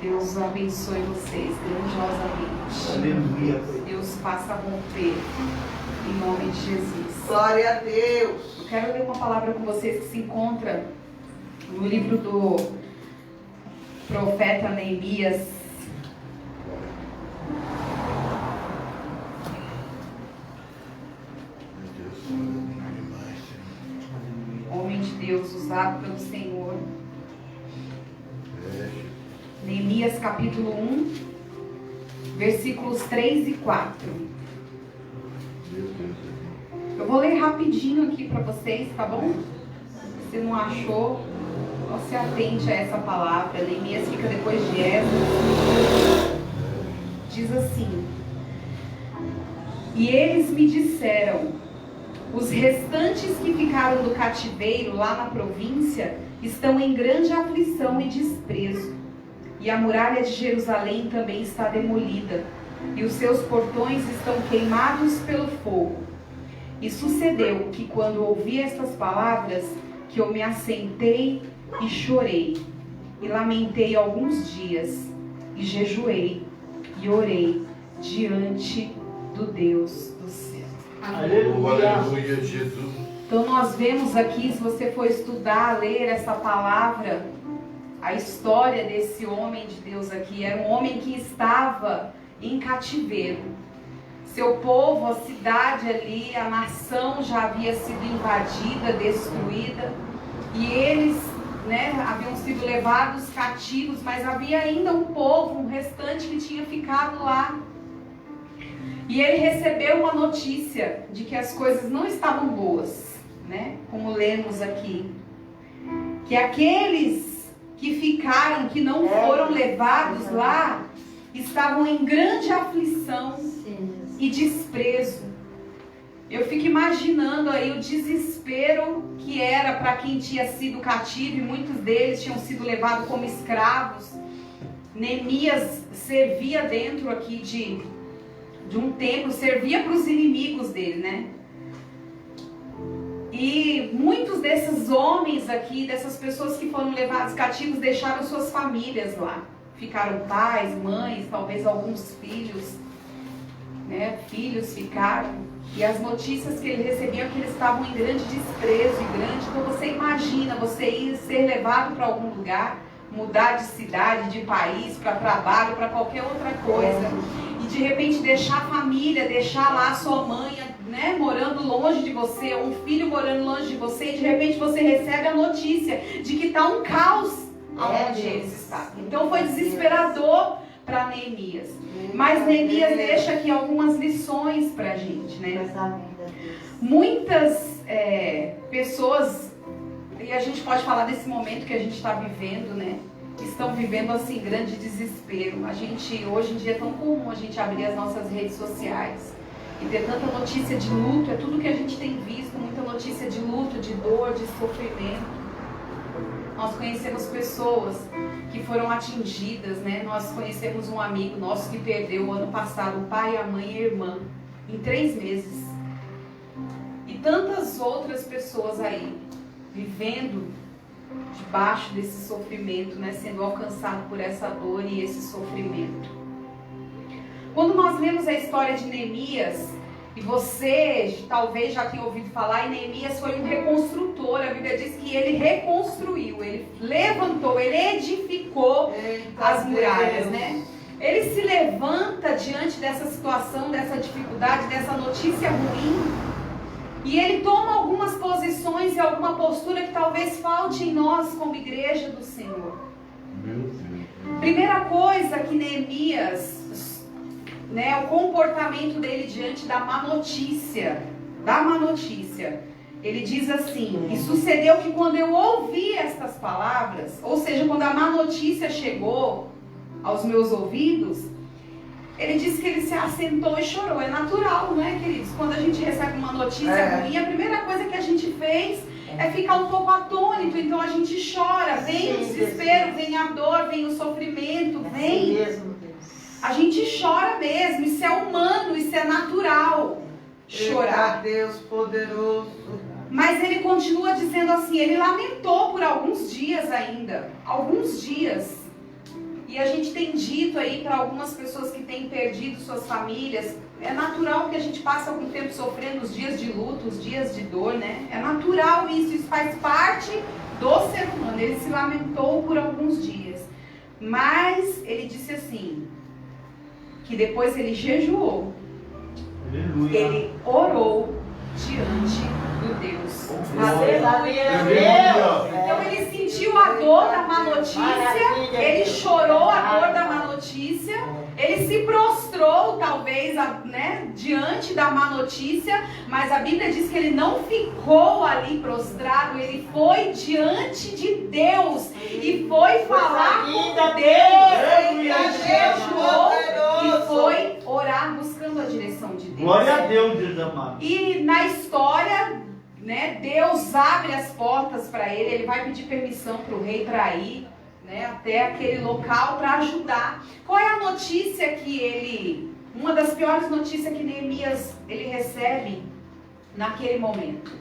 Deus abençoe vocês grandiosamente. Aleluia. Deus faça romper em nome de Jesus. Glória a Deus. Eu quero ler uma palavra com vocês que se encontra no livro do profeta Neemias. Homem de Deus, usado pelo Senhor. Neemias capítulo 1, versículos 3 e 4. Eu vou ler rapidinho aqui para vocês, tá bom? Se não achou, não se atente a essa palavra. Neemias fica depois de Esdras. Diz assim: E eles me disseram: os restantes que ficaram do cativeiro lá na província estão em grande aflição e desprezo. E a muralha de Jerusalém também está demolida, e os seus portões estão queimados pelo fogo. E sucedeu que, quando ouvi estas palavras, que eu me assentei e chorei, e lamentei alguns dias, e jejuei, e orei diante do Deus do céu. Aleluia. Aleluia, Jesus. Então nós vemos aqui, se você for estudar, ler essa palavra, a história desse homem de Deus aqui. Era um homem que estava em cativeiro. Seu povo, a cidade ali, a nação já havia sido invadida, destruída. E eles, haviam sido levados cativos, mas havia ainda um povo, um restante que tinha ficado lá. E ele recebeu uma notícia de que as coisas não estavam boas, como lemos aqui. Que aqueles que ficaram, que não foram levados lá, estavam em grande aflição e desprezo. Eu fico imaginando aí o desespero que era para quem tinha sido cativo, e muitos deles tinham sido levados como escravos. Neemias servia dentro aqui de um templo, servia para os inimigos dele, E muitos desses homens aqui, dessas pessoas que foram levados cativos, deixaram suas famílias lá. Ficaram pais, mães, talvez alguns filhos, Filhos ficaram. E as notícias que ele recebia é que eles estavam em grande desprezo e grande. Então você imagina, você ir ser levado para algum lugar, mudar de cidade, de país, para trabalho, para qualquer outra coisa. E de repente deixar a família, deixar lá a sua mãe, morando longe de você, ou um filho morando longe de você, e de repente você recebe a notícia de que está um caos onde eles estavam. Então foi desesperador para Neemias. Mas Neemias deixa aqui algumas lições para a gente, Muitas pessoas, e a gente pode falar desse momento que a gente está vivendo, estão vivendo assim grande desespero. Hoje em dia é tão comum a gente abrir as nossas redes sociais e ter tanta notícia de luto. É tudo que a gente tem visto, muita notícia de luto, de dor, de sofrimento. Nós conhecemos pessoas que foram atingidas, Nós conhecemos um amigo nosso que perdeu o ano passado o pai, a mãe e a irmã em 3 meses. E tantas outras pessoas aí vivendo debaixo desse sofrimento, sendo alcançado por essa dor e esse sofrimento. Quando nós lemos a história de Neemias, e você talvez já tenha ouvido falar, e Neemias foi um reconstrutor. A Bíblia diz que ele reconstruiu, ele levantou, ele edificou as muralhas, Ele se levanta diante dessa situação, dessa dificuldade, dessa notícia ruim, e ele toma algumas posições e alguma postura que talvez falte em nós como igreja do Senhor. Primeira coisa que Neemias, o comportamento dele diante da má notícia, ele diz assim: e sucedeu que quando eu ouvi estas palavras, ou seja, quando a má notícia chegou aos meus ouvidos, ele diz que ele se assentou e chorou. É natural, queridos? Quando a gente recebe uma notícia ruim, a primeira coisa que a gente fez é ficar um pouco atônito. Então a gente chora, vem o desespero, vem a dor, vem o sofrimento, vem. A gente chora mesmo, isso é humano, isso é natural, chorar. Deus poderoso. Mas ele continua dizendo assim, ele lamentou por alguns dias ainda, alguns dias. E a gente tem dito aí para algumas pessoas que têm perdido suas famílias, é natural que a gente passe algum tempo sofrendo os dias de luto, os dias de dor, né? É natural isso faz parte do ser humano. Ele se lamentou por alguns dias, mas ele disse assim, que depois ele jejuou, ele orou diante do Deus. Aleluia. Então ele sentiu a dor da má notícia, ele chorou a dor da má notícia, ele se prostrou talvez, né, diante da má notícia, mas a Bíblia diz que ele não ficou ali prostrado, ele foi diante de Deus e foi falar com Deus, ele jejuou e foi orar buscando a direção de Deus. Glória a Deus, Deus amado. E na história, né, Deus abre as portas para ele vai pedir permissão para o rei para ir, né, até aquele local para ajudar. Qual é a notícia que uma das piores notícias que Neemias ele recebe naquele momento?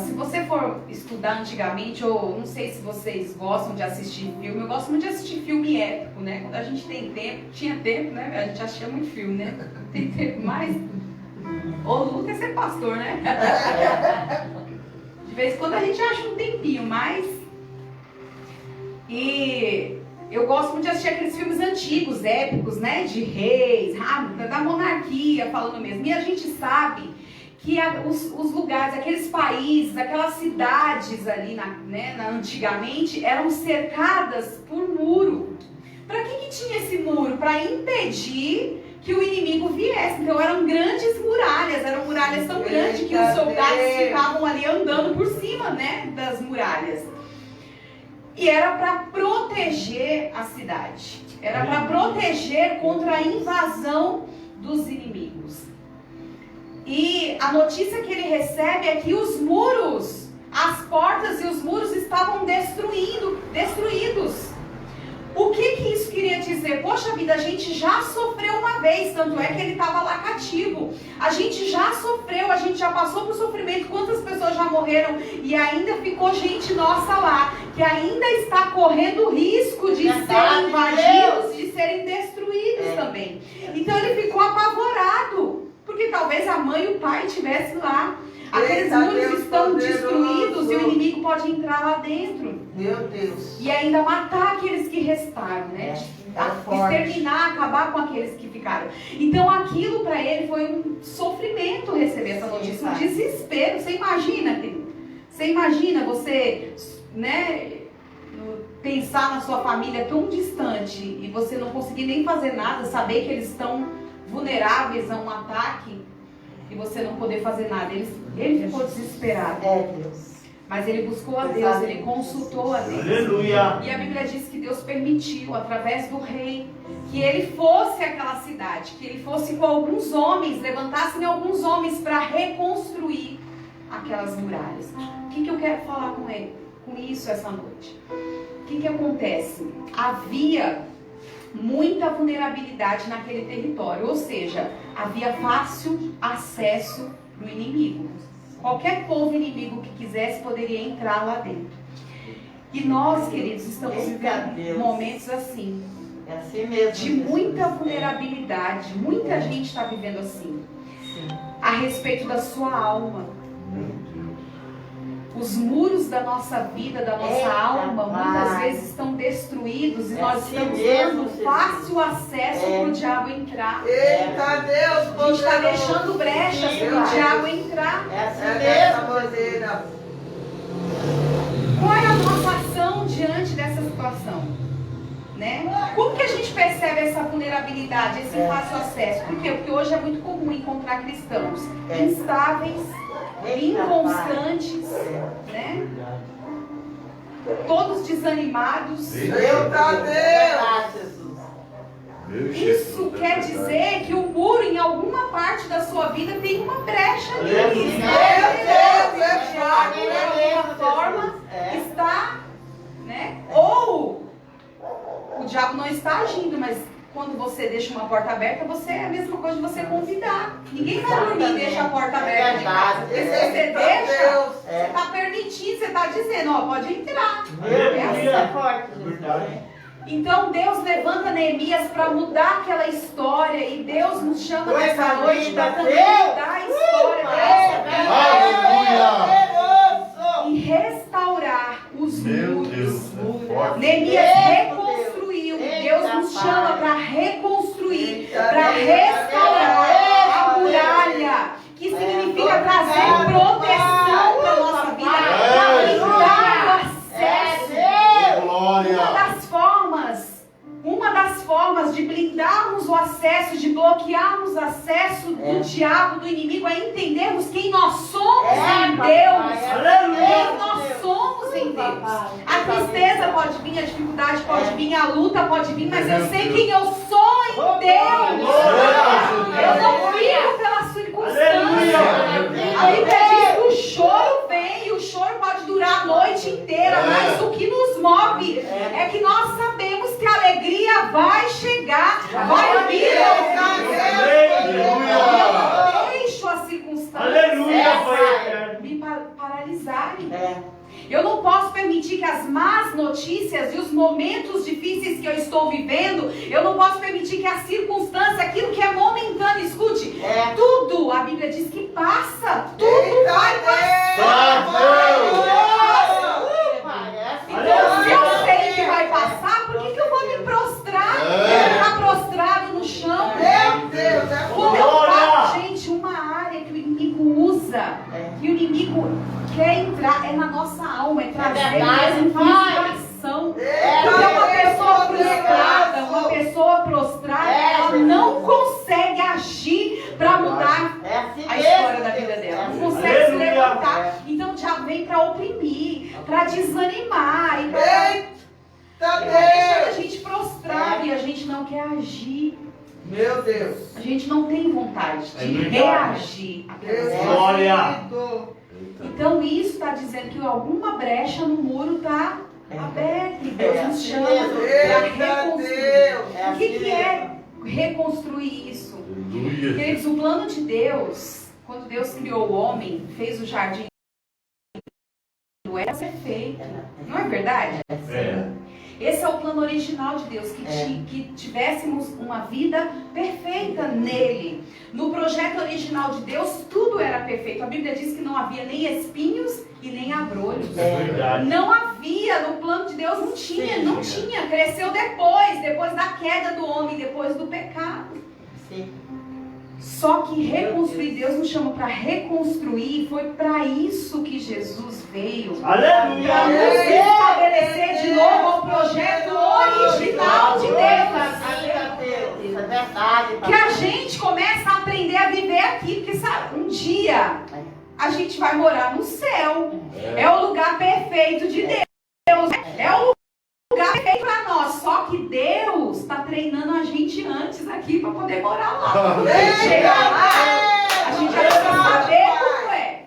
Se você for estudar antigamente, ou não sei se vocês gostam de assistir filme, eu gosto muito de assistir filme épico, né? Quando a gente tem tempo, tinha tempo, né? A gente assistia muito filme, né? Tem tempo mais. O luta é ser pastor, né? De vez em quando a gente acha um tempinho, mas... E eu gosto muito de assistir aqueles filmes antigos, épicos, né? De reis, da monarquia, falando mesmo. E a gente sabe que os lugares, aqueles países, aquelas cidades ali, antigamente, eram cercadas por muro. Para que tinha esse muro? Para impedir que o inimigo viesse. Então eram grandes muralhas, eram muralhas tão grandes que os soldados ficavam ali andando por cima, né, das muralhas. E era para proteger a cidade, era para proteger contra a invasão dos inimigos. E a notícia que ele recebe é que os muros, as portas e os muros estavam destruídos. O que isso queria dizer? Poxa vida, a gente já sofreu uma vez, tanto é que ele estava lá cativo. A gente já sofreu, a gente já passou por sofrimento. Quantas pessoas já morreram e ainda ficou gente nossa lá, que ainda está correndo risco de serem invadidos, de serem destruídos também. Então ele ficou apavorado, porque talvez a mãe e o pai estivessem lá. Aqueles muros estão destruídos e o inimigo pode entrar lá dentro. Meu Deus. E ainda matar aqueles que restaram, né? Exterminar, acabar com aqueles que ficaram. Então aquilo para ele foi um sofrimento receber essa notícia, um desespero. Você imagina, querido? Você imagina você, né, pensar na sua família tão distante e você não conseguir nem fazer nada, saber que eles estão vulneráveis a um ataque e você não poder fazer nada. Ele ficou desesperado. Deus. Mas ele buscou a Deus, ele consultou a Deus. Aleluia. E a Bíblia diz que Deus permitiu, através do rei, que ele fosse àquela cidade, que ele fosse com alguns homens, levantassem alguns homens para reconstruir aquelas muralhas. O que eu quero falar com isso essa noite? O que acontece? Havia muita vulnerabilidade naquele território, ou seja, havia fácil acesso do inimigo. Qualquer povo inimigo que quisesse poderia entrar lá dentro. E nós, queridos, estamos vivendo momentos assim. É assim mesmo. De muita vulnerabilidade. Muita gente está vivendo assim. A respeito da sua alma. Os muros da nossa vida, da nossa alma, muitas vezes estão destruídos e nós estamos dando fácil acesso para o diabo entrar. Eita Deus, a gente está deixando brechas para o diabo entrar. Dessa maneira. Qual é a nossa ação diante dessa situação? Né? Como que a gente percebe essa vulnerabilidade, esse fácil acesso? Por quê? Porque hoje é muito comum encontrar cristãos instáveis, inconstantes, né? Todos desanimados. Eita Deus! Isso quer dizer que o muro em alguma parte da sua vida tem uma brecha ali. De alguma forma está, né? Ou o diabo não está agindo, mas quando você deixa uma porta aberta, é a mesma coisa de você convidar. Ninguém vai dormir e deixa a porta aberta de casa. Porque se você deixa, você está permitindo, você está dizendo, ó, pode entrar. Aleluia. Então Deus levanta Neemias para mudar aquela história e Deus nos chama nessa noite para também mudar a história e restaurar os muros. Neemias reconstruiu. Deus nos chama para reconstruir, para restaurar a muralha, que significa trazer proteção para a nossa vida, para blindar o acesso. Uma das formas de blindarmos o acesso, de bloquearmos o acesso do diabo, do inimigo, é entendermos quem nós somos em Deus. Quem nós somos em Deus. A tristeza pode vir, a dificuldade pode vir, a luta pode vir, mas eu sei quem eu sou em Deus. Eu não vivo pela circunstância. A Bíblia diz que o choro vem e o choro pode durar a noite inteira, mas o que nos move é que nós sabemos que a alegria vai chegar, vai vir. Eu não deixo as circunstâncias me paralisarem. Eu não posso permitir que as más notícias e os momentos difíceis que eu estou vivendo, eu não posso permitir que a circunstância, aquilo que é momentâneo, escute, tudo, a Bíblia diz que passa, tudo vai passar. Então, se eu sei que vai passar, por que eu vou me prostrar? Ficar prostrado no chão? Meu Deus, Como eu falo, gente, uma área que o inimigo usa, que o inimigo quer entrar, é na nossa alma, é trazer mesmo frustração. Porque uma pessoa frustrada, uma pessoa prostrada, ela não consegue agir para mudar a história da vida dela. Não consegue se levantar. Então o diabo vem para oprimir, para desanimar e para deixar a gente prostrado e a gente não quer agir. Meu Deus. A gente não tem vontade de reagir àquelas coisas. Glória. Então isso está dizendo que alguma brecha no muro está aberta e Deus nos chama para reconstruir. O que é reconstruir isso? Queridos, o plano de Deus, quando Deus criou o homem, fez o jardim, era perfeito. Não é verdade? Esse é o plano original de Deus, que tivéssemos uma vida perfeita nele. No projeto original de Deus, tudo era perfeito. A Bíblia diz que não havia nem espinhos e nem abrolhos. Não havia, no plano de Deus não tinha. Cresceu depois da queda do homem, depois do pecado. Só que reconstruir, Deus nos chama para reconstruir, foi para isso que Jesus veio. Aleluia! Para nos estabelecer de novo o projeto original de Deus. Isso é verdade. Que a gente começa a aprender a viver aqui, porque sabe, um dia a gente vai morar no céu. É o lugar perfeito de Deus. É o lugar perfeito para nós. Só que Deus está treinando a gente antes aqui para poder morar lá. Para poder chegar lá, a gente já precisa saber como é.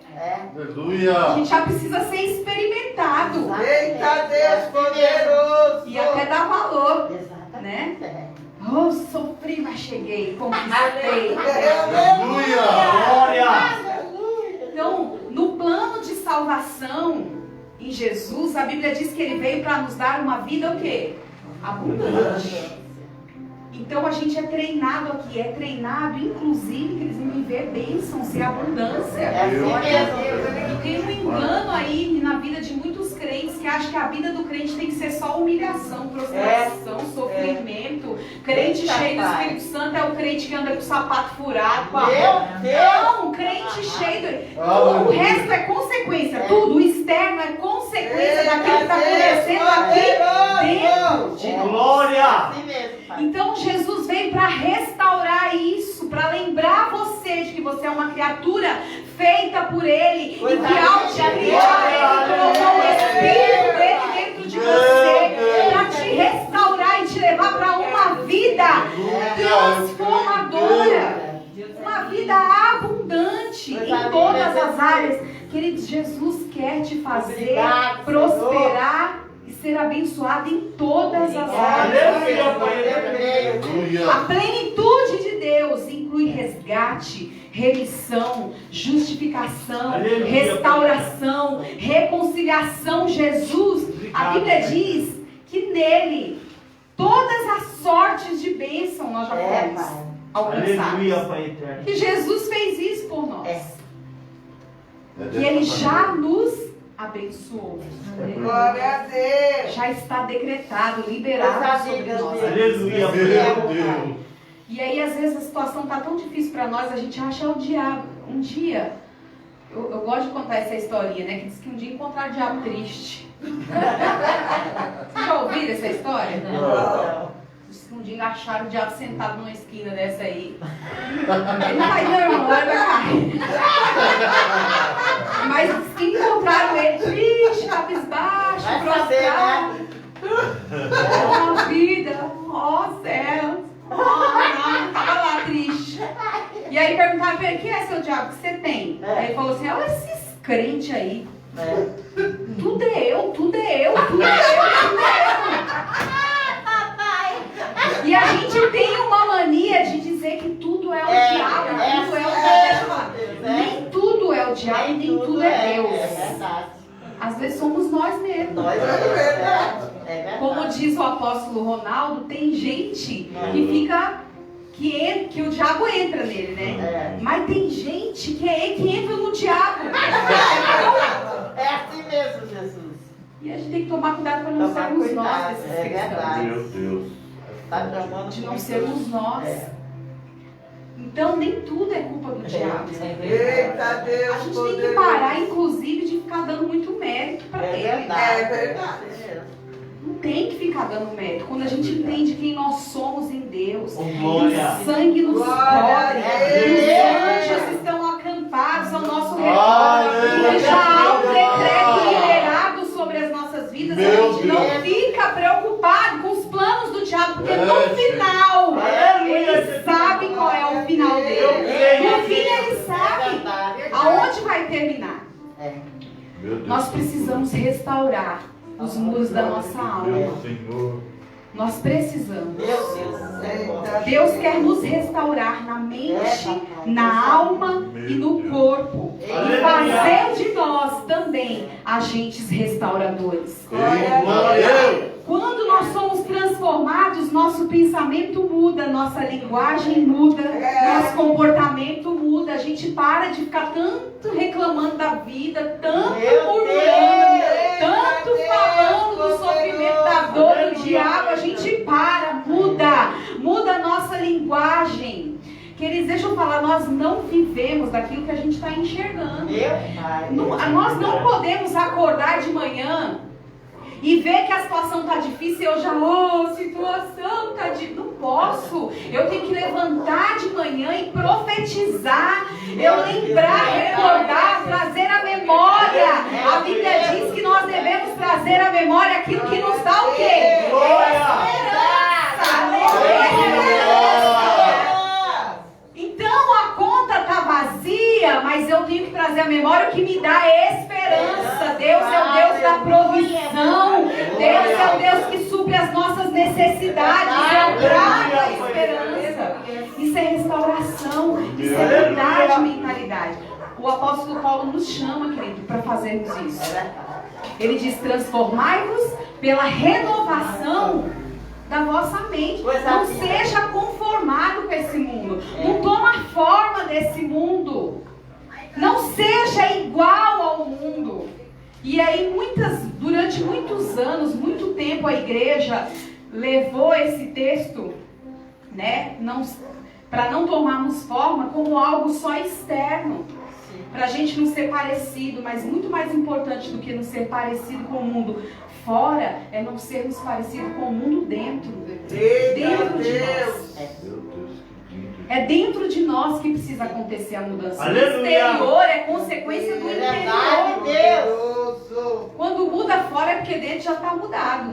Aleluia. A gente já precisa ser experimentado. Eita Deus poderoso. E até dar valor. Exatamente. Né? Oh, sofri, mas cheguei. Conquistei. Aleluia. Glória. Então, no plano de salvação em Jesus, a Bíblia diz que ele veio para nos dar uma vida o quê? Abundante. Então a gente é treinado aqui, inclusive, que eles vão viver bênçãos e abundância. Tem um engano aí na vida de muitos crentes que acham que a vida do crente tem que ser só humilhação, prostração, sofrimento. Crente cheio do Espírito Santo é o crente que anda com o sapato furado. Não, crente cheio do... O resto é consequência. Tudo, o externo é consequência daquilo que está acontecendo aqui dentro de nós. Glória. Então Jesus veio para restaurar isso, para lembrar você de que você é uma criatura feita por Ele e que ao te criar Ele colocou o Espírito dele dentro de você para te restaurar e te levar para uma vida transformadora, uma vida abundante em todas as áreas. Queridos, Jesus quer te fazer prosperar e ser abençoado em todas as áreas. A plenitude de Deus inclui resgate, remissão, justificação, restauração, reconciliação. Jesus, a Bíblia diz que nele Todas as sortes de bênção nós já podemos alcançar. Aleluia, Pai eterno. Que Jesus fez isso por nós. É. E Ele já nos abençoou. Glória a Deus. Já está decretado, liberado sobre nós. Aleluia, Meu Deus. E aí, às vezes, a situação está tão difícil para nós, a gente acha o diabo. Um dia, eu gosto de contar essa historinha, né? Que diz que um dia encontraram o diabo triste. Vocês já ouviram essa história? Não. Diz que um dia acharam o diabo sentado numa esquina dessa aí. Ele não vai não, irmão, ele vai cair. Mas diz que encontraram ele triste, cabisbaixo, Vai saber, prostrado. Ó vida, ó céu. Tava lá triste. E aí perguntaram pra ele: quem é seu diabo que você tem? Aí ele falou assim: olha esses crentes aí. Tudo é eu, tudo é eu, tudo é eu, tudo é eu. E a gente tem uma mania de dizer que tudo é o diabo, tudo é o diabo. Deixa eu falar. Nem tudo é o diabo, nem tudo é Deus. É verdade. Às vezes somos nós mesmos. Nós é verdade. Como diz o apóstolo Ronaldo, tem gente que fica, que o diabo entra nele, né? Mas tem gente que é ele que entra no diabo. É assim mesmo, Jesus. E a gente tem que tomar cuidado para não Tomar sermos cuidado, nós desses é cristãos. verdade. Meu Deus. Tá chamando De não sermos nós. Então nem tudo é culpa do diabo. Eita Deus. A gente tem que parar, inclusive, de ficar dando muito mérito para É ele. verdade. É verdade. Não tem que ficar dando mérito. Quando a gente entende quem nós somos em Deus, Glória. o sangue nos cobre, os anjos estão acampados ao nosso redor, Aleluia. já há um decreto liberado sobre as nossas vidas. Meu A gente não Deus. fica preocupado com os planos do diabo, porque É, no final Aleluia. ele sabe qual é o final dele. No fim ele sabe aonde vai terminar. Meu Deus. Nós precisamos restaurar os muros da nossa alma. Meu Senhor. Nós precisamos. Meu Deus. Deus quer nos restaurar na mente, na alma e no corpo. E fazer de nós também agentes restauradores. Glória. Quando nós somos transformados, nosso pensamento muda, nossa linguagem muda, nosso comportamento muda. A gente para de ficar tanto reclamando da vida, tanto murmurando, tanto falando do sofrimento, da dor, do diabo. A gente para, muda a nossa linguagem. Queridos, deixa eu falar, nós não vivemos daquilo que a gente está enxergando. Nós não podemos acordar de manhã e ver que a situação está difícil e eu já, situação está difícil. Não posso. Eu tenho que levantar de manhã e profetizar. Eu lembrar, recordar, trazer à memória. A Bíblia diz que nós devemos trazer à memória aquilo que nos dá o quê? Então a conta está vazia, mas eu tenho que trazer à memória o que me dá esperança. Deus é o Deus da provisão. Deus é o Deus que supre as nossas necessidades. É o prato da esperança. Isso é restauração. Isso é mudar de mentalidade. O apóstolo Paulo nos chama, querido, para fazermos isso. Ele diz: transformai-vos pela renovação da vossa mente. Não seja conformado com esse mundo. Não toma forma desse mundo. Não seja igual ao mundo. E aí durante muitos anos, muito tempo, a igreja levou esse texto, né, para não tomarmos forma como algo só externo. Para a gente não ser parecido, mas muito mais importante do que não ser parecido com o mundo fora, é não sermos parecidos com o mundo dentro. Dentro de nós. É dentro de nós que precisa acontecer a mudança. O exterior é consequência do interior. Quando muda fora é porque dentro já está mudado.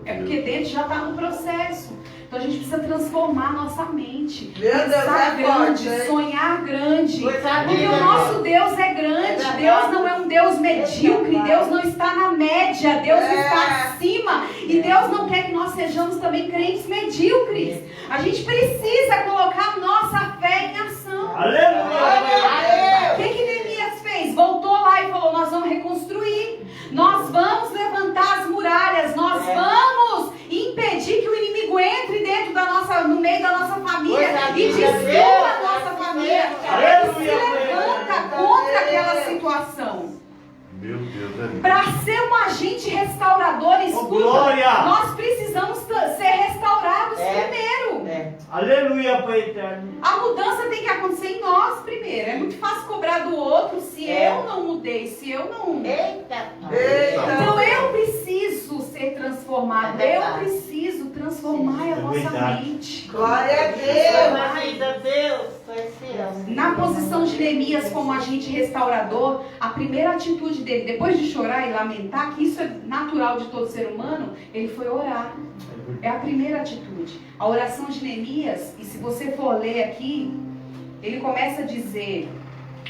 É porque dentro já está no processo. Então a gente precisa transformar a nossa mente. Pensar grande, sonhar grande. Porque o nosso Deus é grande. Deus não é um Deus medíocre. Deus não está na média. Deus está acima. E Deus não quer que nós sejamos também crentes medíocres. A gente precisa colocar nossa fé em ação. Aleluia! O que Neemias fez? Voltou lá e falou: nós vamos reconstruir. Nós vamos levantar as muralhas. Nós vamos impedir que o inimigo meio da nossa família Coisa e linda, destrua Deus, a nossa família. Ele se Aleluia, levanta contra aquela situação. Meu Deus, é lindo. Para ser um agente restaurador, Oh, escuta, glória! nós precisamos ser restaurados É. primeiro. É. Aleluia, Pai eterno. A mudança tem que acontecer em nós primeiro. É muito fácil cobrar do outro se É. eu não mudei, se eu não... Eita. Então eu preciso ser transformado. É Eu verdade. preciso transformar a nossa verdade. mente. Glória a Deus. Na posição de Neemias como agente restaurador, a primeira atitude dele, depois de chorar e lamentar, que isso é natural de todo ser humano, ele foi orar. É a primeira atitude. A oração de Neemias, e se você for ler aqui, ele começa a dizer: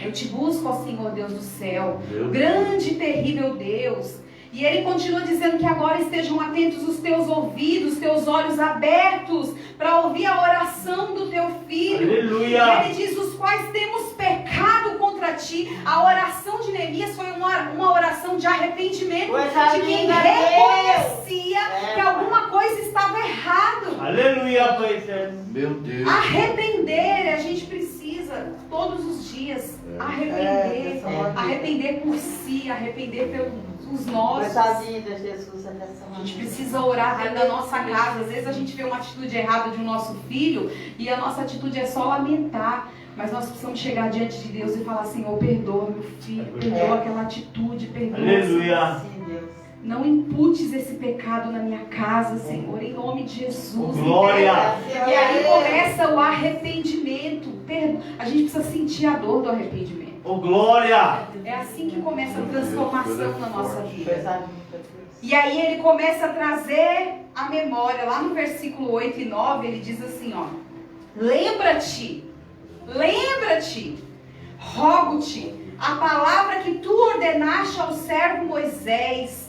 eu te busco, ó Senhor Deus do céu, grande e terrível Deus. E ele continua dizendo que agora estejam atentos os teus ouvidos, teus olhos abertos, para ouvir a oração do teu filho. Aleluia. E ele diz: os quais temos pecado contra ti. A oração de Neemias foi uma oração de arrependimento, Coisa de quem linda, reconhecia Deus. que alguma coisa estava errado. Aleluia, Pai eterno. Meu Deus. Arrepender, a gente precisa todos os dias arrepender. Arrepender por si, arrepender pelos nossos. Coisa linda, Jesus. A gente precisa orar dentro da nossa casa. Às vezes a gente vê uma atitude errada de um nosso filho e a nossa atitude é só lamentar. Mas nós precisamos chegar diante de Deus e falar: Senhor, perdoa meu filho, perdoa aquela atitude, perdoa. Aleluia. Sim, Deus. Não imputes esse pecado na minha casa, Senhor, em nome de Jesus. Glória. E aí começa o arrependimento. A gente precisa sentir a dor do arrependimento. Oh, glória. É assim que começa a transformação na nossa vida. Coisa linda, Deus. E aí ele começa a trazer a memória. Lá no versículo 8 e 9 ele diz assim, ó: lembra-te, rogo-te, a palavra que tu ordenaste ao servo Moisés,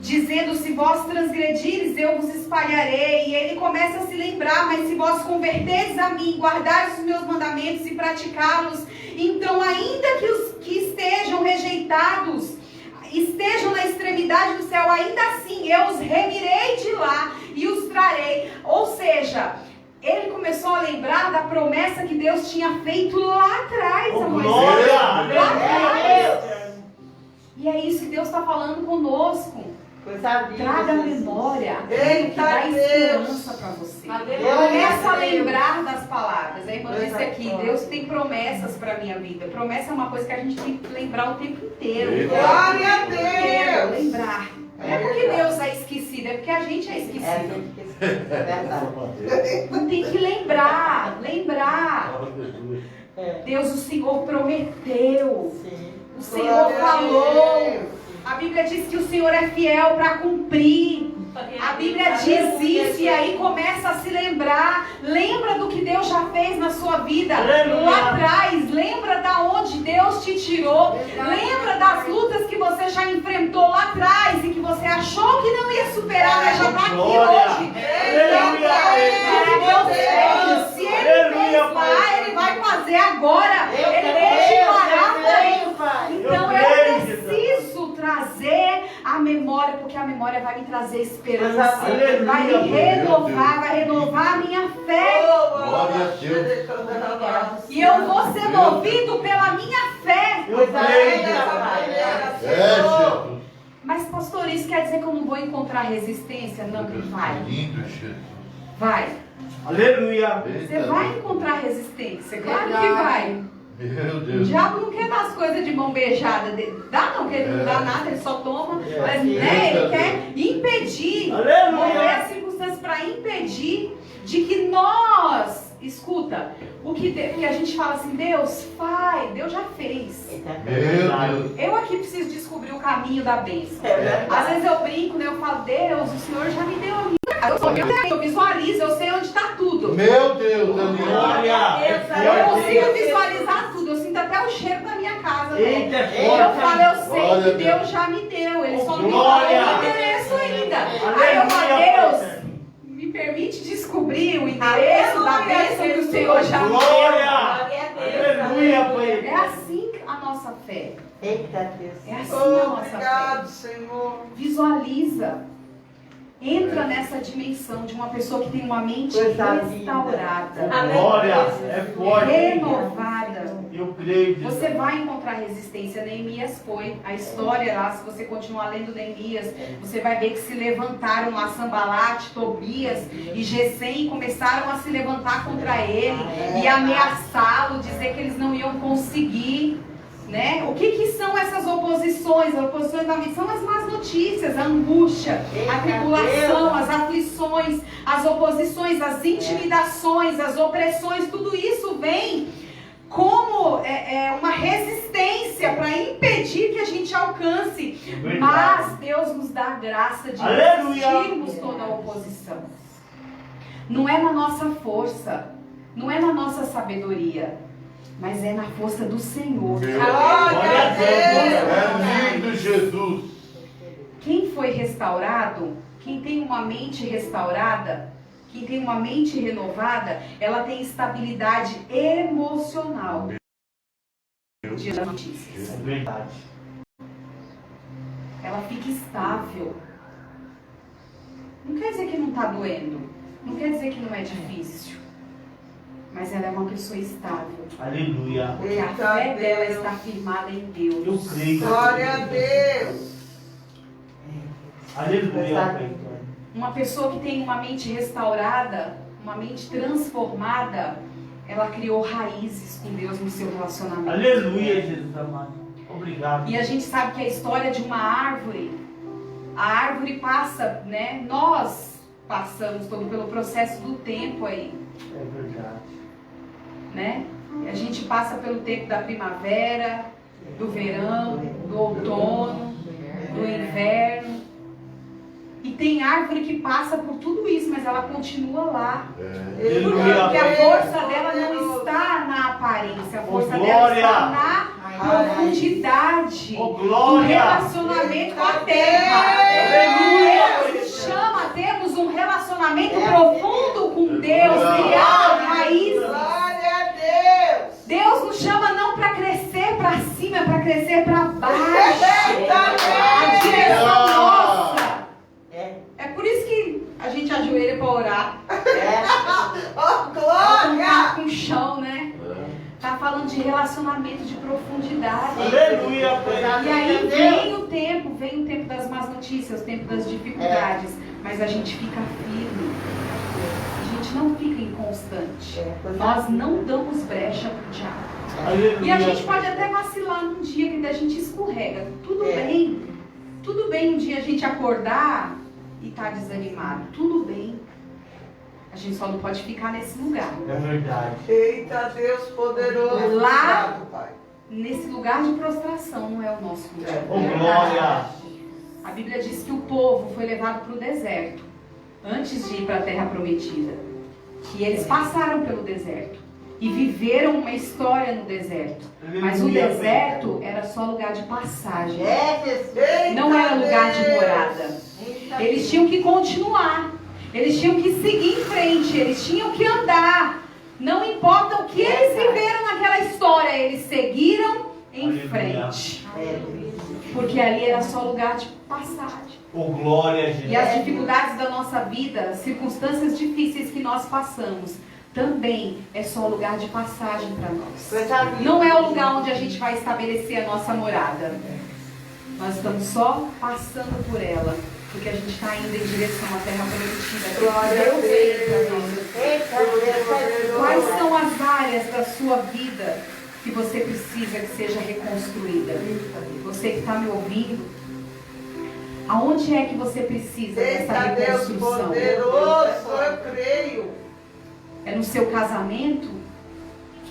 dizendo: se vós transgredires, eu vos espalharei. E ele começa a se lembrar: mas se vós converteres a mim, guardares os meus mandamentos e praticá-los, então ainda que os que estejam rejeitados estejam na extremidade do céu, ainda assim eu os remirei de lá e os trarei. Ou seja, ele começou a lembrar da promessa que Deus tinha feito lá atrás Oh, a Moisés. glória. Lá atrás. Aleluia. E é isso que Deus está falando conosco. Coisa linda. Traga à Jesus. memória aquilo que dá Eita, esperança para você. Aleluia. Começa a lembrar das palavras. A irmã disse aqui: Coisa Deus tem promessas para a minha vida. Promessa é uma coisa que a gente tem que lembrar o tempo inteiro. Eita. Glória a Inteiro, Deus. lembrar. Não é porque Deus é esquecido, é porque a gente é É, esquecido. tem que ser. Verdade. Não tem que lembrar. Aleluia. É. Deus, o Senhor prometeu. Sim. O Senhor Glória a falou. Deus. A Bíblia diz que o Senhor é fiel para cumprir. A Bíblia diz isso e aí começa a se lembrar. Lembra do que Deus já fez na sua vida Aleluia. lá atrás. Lembra da onde Deus te tirou. Lembra das lutas que você já enfrentou lá atrás e que você achou que não ia superar, mas já está aqui Glória. hoje. Aleluia. O que Deus fez, se Ele Aleluia, fez Pai. lá, Ele vai fazer agora. Eu Ele creio, continuará eu fazendo. creio, Pai. Então Eu eu creio, Jesus. preciso trazer a memória, porque a memória vai me trazer esperança, Aleluia. vai me renovar, vai renovar a minha fé. Glória a Deus. E eu vou ser movido pela minha fé. Eu creio, É, Jesus. Jesus. Mas pastor, isso quer dizer que eu não vou encontrar resistência? Não, que vai. Lindo, Jesus. Vai. Aleluia. Você Eita, vai encontrar resistência, claro que vai. Meu O Deus. diabo não quer dar as coisas de mão beijada. Dá não, porque ele não dá nada, ele só toma. É. Mas né, ele quer impedir. Aleluia. Mover as circunstâncias para impedir de que nós, escuta, o que a gente fala assim: Deus faz, Deus já fez. Meu Deus. Eu aqui preciso descobrir o caminho da bênção. É verdade. Às vezes eu brinco, né? Eu falo: Deus, o Senhor já me deu a minha. Eu visualizo, eu sei onde está tudo. Meu Deus, Daniel. Glória. Eu consigo visualizar tudo, eu sinto até o cheiro da minha casa. Né? Eita, Eu falo: eu sei Glória que a Deus. Deus já me deu, Ele só não me Glória. falou o endereço ainda. Aí eu falo: Deus, me permite descobrir o endereço da bênção que o Senhor já me deu. Glória. Aleluia, Pai. É assim a nossa fé. Eita Deus. É assim a nossa fé. Obrigado, Senhor. Visualiza. Entra nessa dimensão de uma pessoa que tem uma mente Coisa restaurada, Glória. É forte. renovada. Eu creio. Jesus. Você vai encontrar resistência. Neemias foi. A história lá, se você continuar lendo Neemias, você vai ver que se levantaram lá Sanbalate, Tobias e Gesem e começaram a se levantar contra ele e ameaçá-lo, dizer que eles não iam conseguir. Né? O que são essas oposições? As oposições da vida são as más notícias, a angústia, a tribulação, as aflições, as oposições, as intimidações, as opressões, tudo isso vem como uma resistência para impedir que a gente alcance. Mas Deus nos dá a graça de resistirmos toda a oposição. Não é na nossa força, não é na nossa sabedoria, mas é na força do Senhor. Glória a Deus. É lindo, Jesus. Quem foi restaurado, quem tem uma mente restaurada, quem tem uma mente renovada, ela tem estabilidade emocional. Dia das notícias. É verdade. Ela fica estável. Não quer dizer que não está doendo. Não quer dizer que não é difícil. Mas ela é uma pessoa estável. Aleluia. Porque a fé dela está firmada em Deus. Eu creio. Glória a Deus. Aleluia. Uma pessoa que tem uma mente restaurada, uma mente transformada, ela criou raízes com Deus no seu relacionamento. Aleluia, Jesus amado. Obrigado. E a gente sabe que a história de uma árvore, a árvore passa, né? Nós passamos todo pelo processo do tempo aí, É verdade. né? E a gente passa pelo tempo da primavera, do verão, do outono, do inverno. E tem árvore que passa por tudo isso, mas ela continua lá. É. Por quê? Porque a força dela não está na aparência, a força dela está na profundidade Oh, do glória. relacionamento com a terra. Aleluia. Deus nos chama a termos um relacionamento profundo com Deus, criar raízes. Glória a Deus. Deus nos chama não para crescer para cima, é para crescer para baixo. A direção nossa. É por isso que a gente ajoelha para orar. Oh, Contato glória. com o chão, né? Tá falando de relacionamento, de profundidade. Aleluia. E aí vem o tempo das más notícias, o tempo das dificuldades. Mas a gente fica firme. A gente não fica inconstante. Nós não damos brecha pro diabo. Aleluia. E a gente pode até vacilar num dia que a gente escorrega. Tudo bem. Tudo bem um dia a gente acordar e tá desanimado. Tudo bem. A gente só não pode ficar nesse lugar. É verdade. Eita Deus poderoso. Lá- Obrigado, Pai. Nesse lugar de prostração não é o nosso lugar. Oh, glória. A Bíblia diz que o povo foi levado para o deserto antes de ir para a terra prometida. E eles passaram pelo deserto e viveram uma história no deserto. Mas o Aleluia. deserto era só lugar de passagem. Eita Não era lugar de Deus. morada. Eita Eles tinham que continuar. Eles tinham que seguir em frente. Eles tinham que andar. Não importa o que eles viveram naquela história, eles seguiram em Aleluia. frente. Deus. Porque ali era só lugar de passagem. Oh, glória, Jesus. E as dificuldades da nossa vida, as circunstâncias difíceis que nós passamos, também é só lugar de passagem para nós. Coisa linda. Não é o lugar onde a gente vai estabelecer a nossa morada. Nós estamos só passando por ela, porque a gente está indo em direção à terra prometida. Glória a Deus veio para nós. Deus. Eita Deus. Quais são as áreas da sua vida que você precisa que seja reconstruída? Você que está me ouvindo, aonde é que você precisa dessa Eita Deus reconstrução? poderoso. Eu creio. É no seu casamento?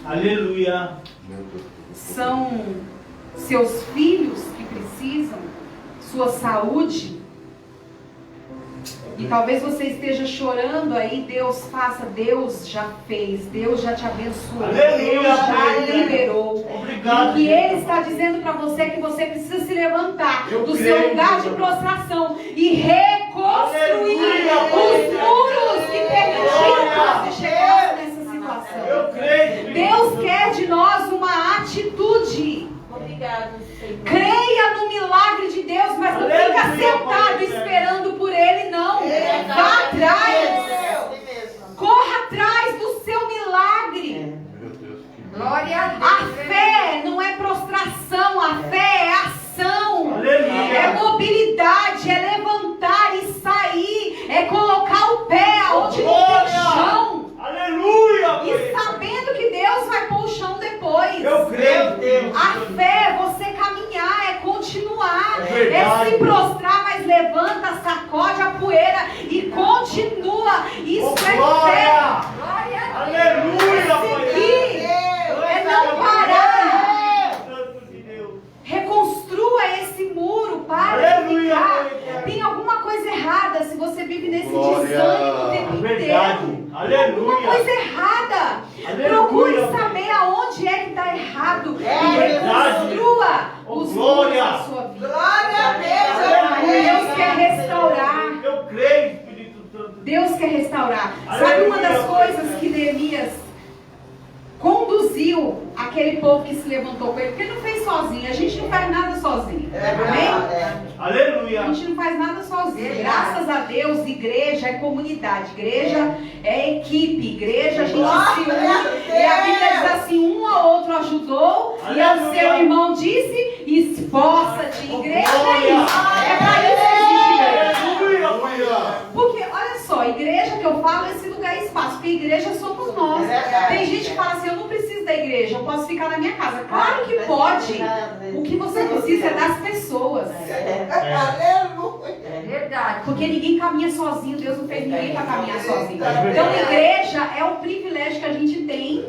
Aleluia. São seus filhos que precisam? Sua saúde? E talvez você esteja chorando aí, Deus faça, Deus já fez, Deus já te abençoou, Aleluia, Deus já aleluia. liberou. Obrigado, E o que Jesus. Ele está dizendo para você é que você precisa se levantar Eu do creio, seu lugar de Jesus. prostração e reconstruir Aleluia, os Pai. muros que permitiram que Glória. você chegasse nessa situação. Eu creio. Deus quer de nós uma atitude. Obrigado, Senhor. Creia no milagre de Deus, mas não fica Aleluia, sentado Pai. esperando por Ele, não. verdade. Tem Aleluia. alguma coisa errada. Aleluia. Procure saber aonde é que está errado. E verdade. reconstrua Oh, os glória. muros da sua vida. Glória a Deus quer restaurar. Eu creio, Espírito Santo. Deus quer restaurar. Aleluia. Sabe uma das coisas que Neemias conduziu aquele povo que se levantou com ele? Porque ele não fez sozinho. A gente não faz nada sozinho. Amém? Aleluia. A gente não faz nada sozinho. Graças a Deus, igreja é comunidade. Igreja é equipe. Igreja a gente se une. E a Bíblia diz assim, um ao outro ajudou. E ao seu irmão disse, esforça-te. Igreja é isso. É para isso que existe igreja. Aleluia. Porque, olha só, igreja que eu falo é esse lugar e espaço, porque igreja somos nós. Tem gente que fala assim, eu não preciso da igreja, eu posso ficar na minha casa. Claro que pode. O que você precisa é das pessoas. Aleluia. É verdade. Porque ninguém caminha sozinho, Deus não fez ninguém para caminhar sozinho. É Então, verdade. igreja é um privilégio que a gente tem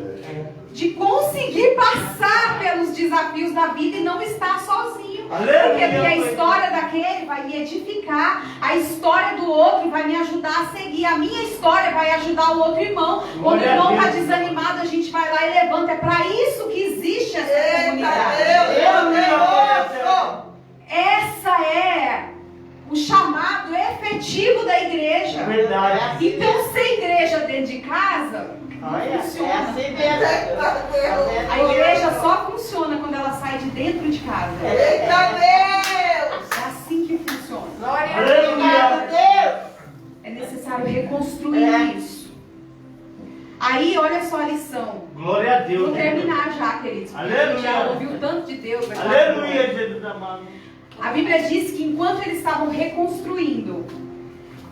de conseguir passar pelos desafios da vida e não estar sozinho. Aleluia. Porque a história daquele vai me edificar, a história do outro vai me ajudar a seguir, a minha história vai ajudar o outro irmão. Quando o Glória a irmão está Deus. desanimado, a gente vai lá e levanta. É para isso que existe essa comunidade. Essa é o chamado efetivo da igreja. É verdade. Então, ser igreja dentro de casa, Olha, funciona. é assim mesmo. A igreja só funciona quando ela sai de dentro de casa. Eita Deus! É assim que funciona. Glória a Aleluia. Deus! É necessário reconstruir isso. Aí, olha só a lição. Glória a Deus. Vou terminar já, queridos. porque Aleluia. A gente já ouviu tanto de Deus. vai falar Aleluia, agora. Jesus amado. A Bíblia diz que enquanto eles estavam reconstruindo,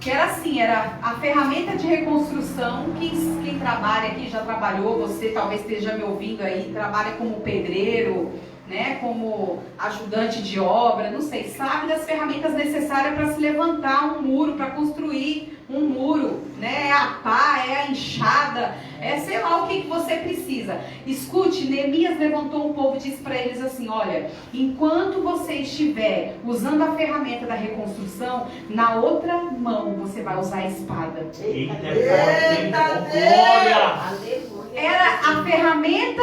que era assim, era a ferramenta de reconstrução, quem trabalha aqui, já trabalhou, você talvez esteja me ouvindo aí, trabalha como pedreiro, né, como ajudante de obra, não sei, sabe das ferramentas necessárias para se levantar um muro, para construir um muro, né, é a pá, é a enxada, é sei lá o que você precisa. Escute, Neemias levantou um povo e disse para eles assim, olha, enquanto você estiver usando a ferramenta da reconstrução, na outra mão você vai usar a espada. Eita, Eita glória. Aleluia. Era a ferramenta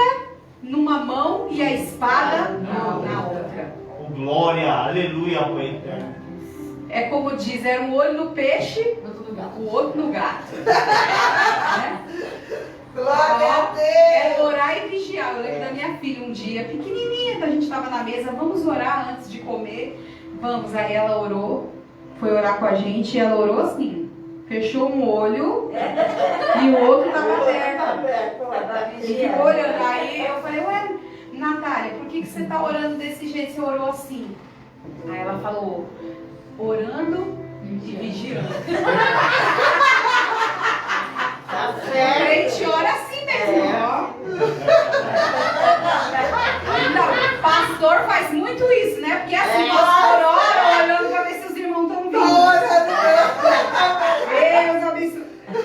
numa mão e a espada na outra. Oh, glória. Aleluia, Pai eterno. É como diz, era um olho no peixe, o outro no gato. Né? Glória a É Deus! orar e vigiar. Eu lembro da minha filha um dia, pequenininha, a gente estava na mesa, vamos orar antes de comer. Vamos, aí ela orou, foi orar com a gente e ela orou assim, fechou um olho e o outro estava aberto. E ficou olhando. Aí eu falei, ué, Natália, por que você está orando desse jeito? Você orou assim. Aí ela falou, orando e vigiando. Tá O certo. crente ora assim mesmo, ó. Então, pastor faz muito isso, né? Porque assim, o pastor ora olhando para ver se os irmãos estão vindo. Glória a Deus abençoe.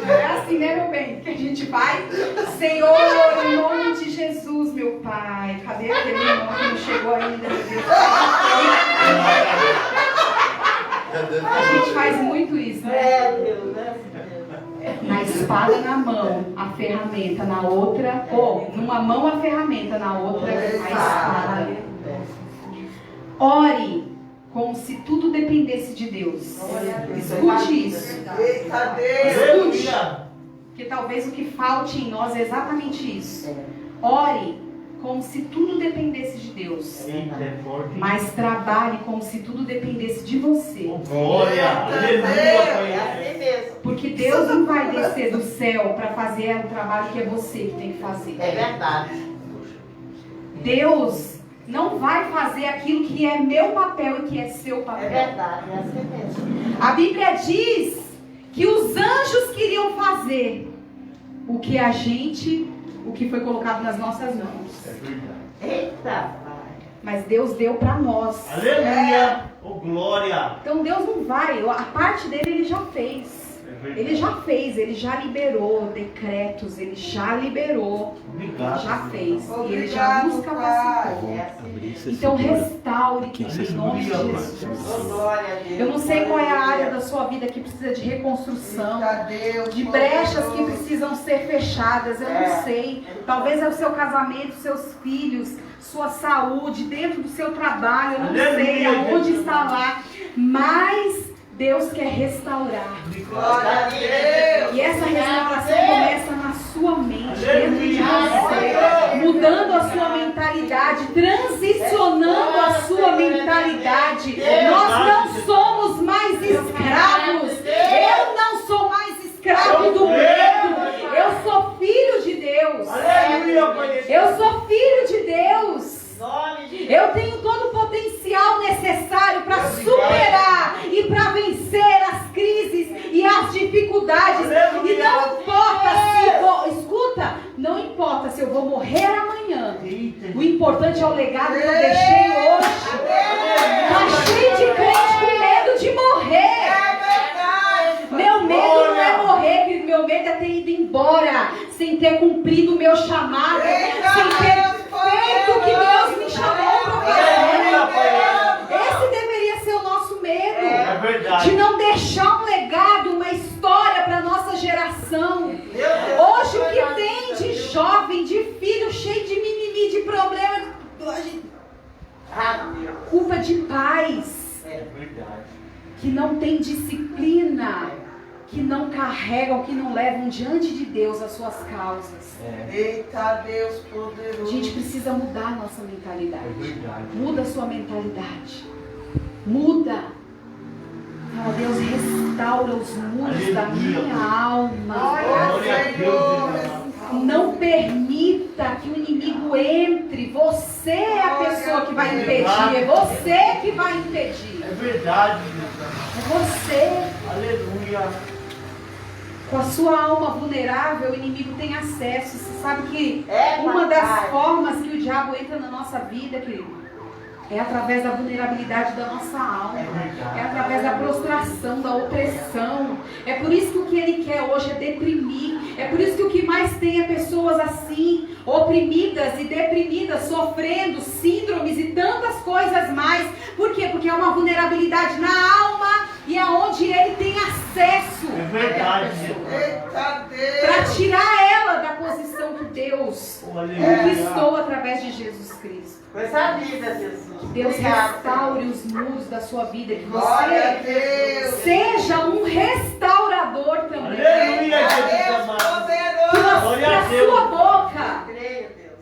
É assim, né, meu bem? Que a gente vai. Senhor, em nome de Jesus, meu Pai. Cadê aquele irmão que não chegou ainda, meu Deus? A gente faz muito isso, né? É, Deus, né? Na espada na mão, a ferramenta na outra, ou numa mão a ferramenta, na outra a espada. Ore como se tudo dependesse de Deus. Escute isso. Eita Deus! Aleluia. Que talvez o que falte em nós é exatamente isso. Ore como se tudo dependesse de Deus. Eita, é forte. Mas trabalhe como se tudo dependesse de você. Oh, glória. Aleluia, Pai É eterno. assim mesmo. Porque Deus não vai descer do céu para fazer o trabalho que é você que tem que fazer. É verdade. Deus não vai fazer aquilo que é meu papel e que é seu É papel. verdade, é assim mesmo. A Bíblia diz que os anjos queriam fazer o que foi colocado nas nossas mãos. É verdade. Eita, pai. Mas Deus deu para nós. Aleluia. Oh, glória. Então Deus não vai, a parte dele ele já fez. Ele já fez, ele já liberou decretos, ele já liberou, Obrigado. já fez. E ele já nos capacitou. Então restaure em nome de Jesus. Eu não sei qual é a área da sua vida que precisa de reconstrução, de brechas que precisam ser fechadas, eu não sei. Talvez é o seu casamento, seus filhos, sua saúde, dentro do seu trabalho, eu não sei aonde está lá. Mas Deus quer restaurar. E essa restauração começa na sua mente, dentro de você, mudando a sua mentalidade, transicionando a sua mentalidade. Nós não somos mais escravos. Eu não sou mais escravo do medo. Eu sou filho de Deus. Eu sou filho de Deus. Eu tenho todo o potencial necessário para superar e para vencer as crises e as dificuldades. E não importa se vou, escuta, não importa se eu vou morrer amanhã. O importante é o legado que eu deixei hoje. Está cheio de crente com medo de morrer. Meu medo não é morrer, querido. Meu medo é ter ido embora sem ter cumprido o meu chamado, sem ter feito o que Deus me chamou para fazer. Esse deveria ser o nosso medo. É verdade. De não deixar um legado, uma história para a nossa geração. Hoje o que tem de jovem, de filho cheio de mimimi, de problema, culpa de pais que não tem disciplina, que não carregam, que não levam diante de Deus as suas causas. Eita Deus poderoso. A gente precisa mudar a nossa mentalidade. Muda a sua mentalidade. Muda. Fala, Deus, restaura os muros da minha alma. Não permita que o inimigo entre. Você é a pessoa que vai impedir. É você que vai impedir. É verdade. É você. Aleluia. Com a sua alma vulnerável, o inimigo tem acesso. Você sabe que uma das formas que o diabo entra na nossa vida, querido, é através da vulnerabilidade da nossa alma. É através da prostração, da opressão. É por isso que o que ele quer hoje é deprimir. É por isso que o que mais tem é pessoas assim, oprimidas e deprimidas, sofrendo síndromes e tantas coisas mais. Por quê? Porque é uma vulnerabilidade na alma e aonde ele tem acesso. É verdade. Para tirar ela da posição que Deus conquistou através de Jesus Cristo. Coisa linda, Jesus. Que Deus restaure os muros da sua vida. Que Glória a você Deus. seja um restaurador também. Aleluia, Jesus Deus amado. Que poderoso. Glória a da Deus. sua boca Creio, Deus.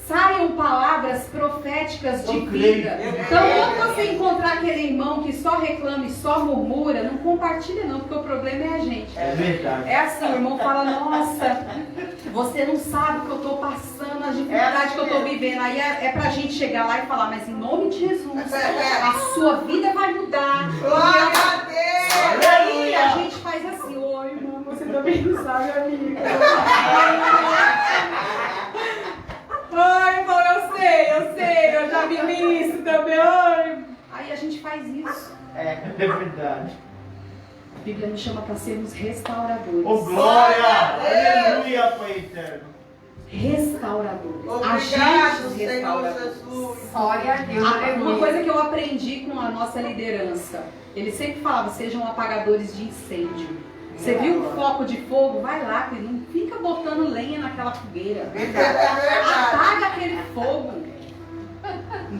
saiam palavras proféticas de Eu creio. vida. Eu Então, creio. quando você encontrar aquele irmão que só reclama e só murmura, não compartilha não, porque o problema é a gente. É verdade. É assim, o irmão fala, nossa, você não sabe o que eu estou passando, a dificuldade que eu estou vivendo. Aí é pra gente chegar lá e falar, mas em nome de Jesus, a sua vida vai mudar. Glória a Deus. E aí a gente faz assim, oi irmão, você também não sabe, amiga. Ai, irmão, eu sei, eu já vivi isso também. Ai. Aí a gente faz isso. É verdade. A Bíblia nos chama para sermos restauradores. Oh, glória! Aleluia, Pai eterno. Restauradores. Obrigado, Agentes Senhor restauradores. Jesus. Glória a Deus. Uma coisa que eu aprendi com a nossa liderança, ele sempre falava, sejam apagadores de incêndio. Você viu um foco de fogo? Vai lá, filho, não fica botando lenha naquela fogueira. Apaga aquele fogo.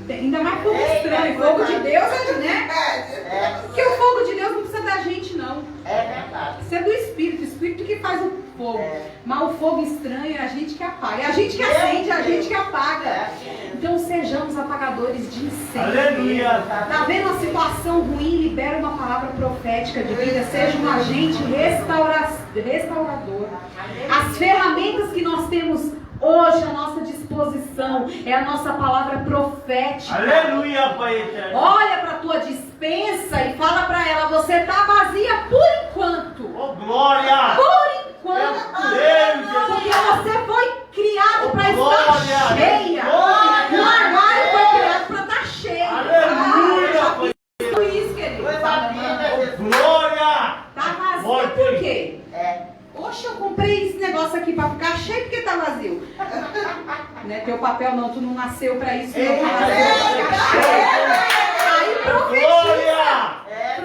Ainda mais fogo estranho. Fogo de Deus, né? Porque o fogo de Deus não precisa da gente, não. É verdade. Isso é do Espírito, o Espírito que faz o fogo. Mas o fogo estranho é a gente que apaga. É a gente que acende, é a gente que apaga. Então sejamos apagadores de incêndio. Aleluia. Tá vendo a situação ruim? Libera uma palavra profética de vida. Seja um agente restaurador. As ferramentas que nós temos hoje à nossa disposição é a nossa palavra profética. Aleluia, Pai eterno. Olha para a tua dispensa e fala para ela, você está vazia por enquanto. Oh, glória! Por enquanto. Porque você foi criado para estar cheia. O armário foi criado para estar cheio. Aleluia, Pai Isso, querido. Coisa linda, Jesus. eterno. Glória! Tá vazio por quê? Poxa, eu comprei esse negócio aqui para ficar cheio porque tá vazio. Não é teu papel não, tu não nasceu para isso. Não, tu nasceu pra ficar cheio. Aí profetiza. Glória!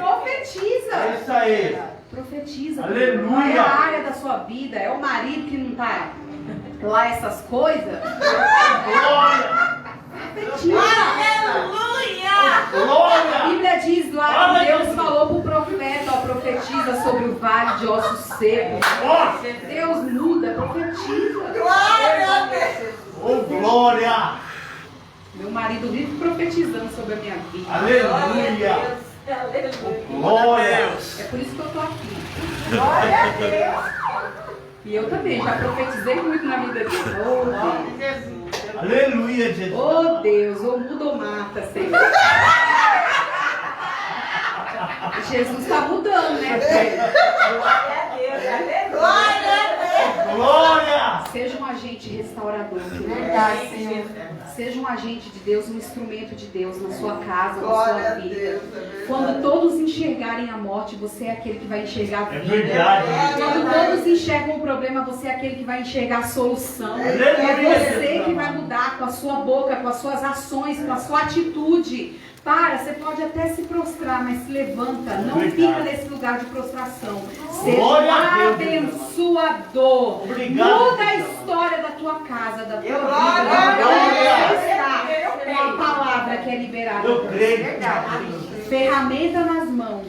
Profetiza. É isso aí. Profetiza. Aleluia. Qual é a área da sua vida? É o marido que não tá lá essas coisas? Glória! Profetiza. A Glória! Bíblia diz lá que Aleluia. Deus falou pro profeta, ó, profetiza sobre o vale de ossos secos. Nossa! Deus muda, profetiza. Glória a Deus. Oh, glória! Meu marido vive profetizando sobre a minha vida. Aleluia! Glória! É por isso que eu tô aqui. Glória a Deus. E eu também, já profetizei muito na vida dele. Oh, Nome Deus. de Jesus. Aleluia, Jesus! Oh, Deus, ou muda ou mata, Senhor. Jesus tá mudando, né? Glória a Deus. Glória! Seja um agente restaurador. Verdade, Senhor. Seja um agente de Deus, um instrumento de Deus na sua casa, na Glória sua a vida. Deus. É verdade. Quando todos enxergarem a morte, você é aquele que vai enxergar a É vida. verdade! Quando todos enxergam o problema, você é aquele que vai enxergar a solução. É Aleluia! você que vai mudar com a sua boca, com as suas ações, com a sua atitude. Para, você pode até se prostrar, mas se levanta. Não Verdade. fica nesse lugar de prostração. Seja Glória a um Deus. abençoador. Obrigado, Muda a Deus. história da tua casa, da tua vida. Glória a Onde Deus. você está com a palavra que é liberada. Eu creio. Ferramenta nas mãos,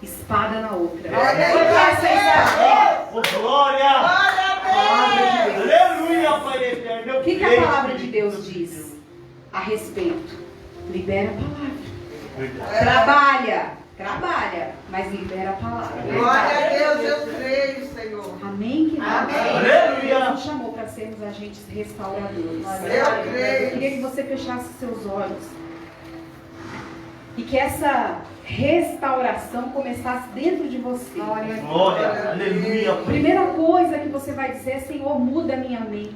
espada na outra. Glória a Foi Deus. essa espada. Oh, glória! Glória a Deus. Aleluia, Pai eterno! Eu O que a creio. palavra de Deus diz a respeito? Libera a palavra. Verdade. Trabalha, mas libera a palavra. Glória a Deus, eu creio, Senhor. Amém, querido? Amém. Aleluia. Deus nos chamou para sermos agentes restauradores. Eu creio. Eu queria que você fechasse seus olhos e que essa restauração começasse dentro de você. Glória! Aleluia, Pai. Primeira coisa que você vai dizer, Senhor, muda a minha mente.